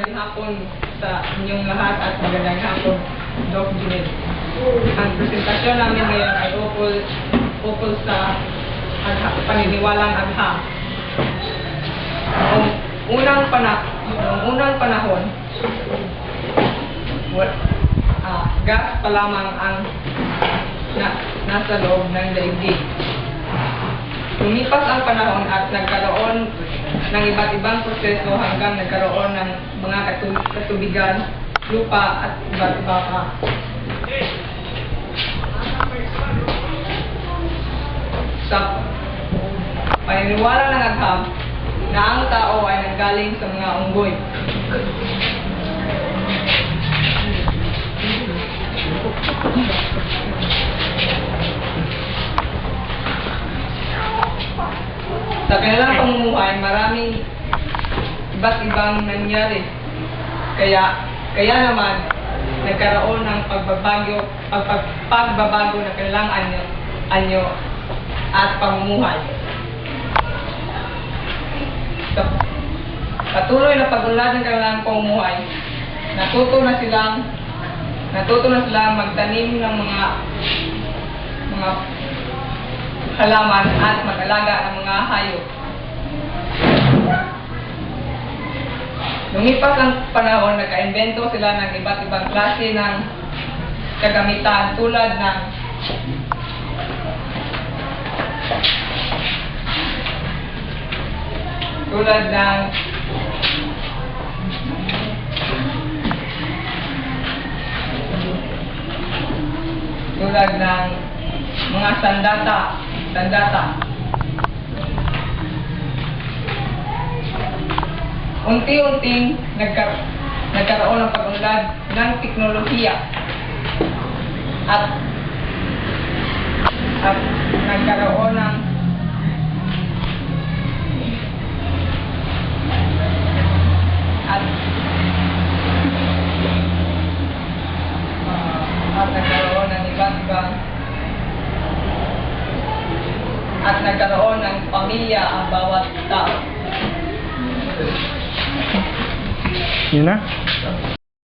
magandang hapon sa inyong lahat at magandang hapon, Doc Junel. Ang presentasyon namin ngayon ay ukol sa paniniwalang agha. Noong unang panahon, gas pa lamang ang nasa loob ng daigdig. Lumipas ang panahon at nagkaroon ng iba't ibang proseso hanggang nagkaroon ng mga katubigan, lupa at iba't iba pa. Sa paniniwala ng agham na ang tao ay nanggaling sa mga unggoy. Sa kanilang pamumuhay, maraming iba't ibang nangyari. Kaya naman, nagkaroon ng pagbabago ng kanilang anyo at pamumuhay. Sa patuloy na pag-unlad ng kanilang pamumuhay, natuto na silang magtanim ng mga halaman at mag-alaga ng mga hayop. Lumipas ang panahon, nagka-invento sila ng iba't ibang klase ng kagamitan tulad ng mga sandata. Unti-unting nagkaroon ng pag-unlad ng teknolohiya at nagkaroon ng nagkaroon ng pamilya ang bawat tao. Yun na?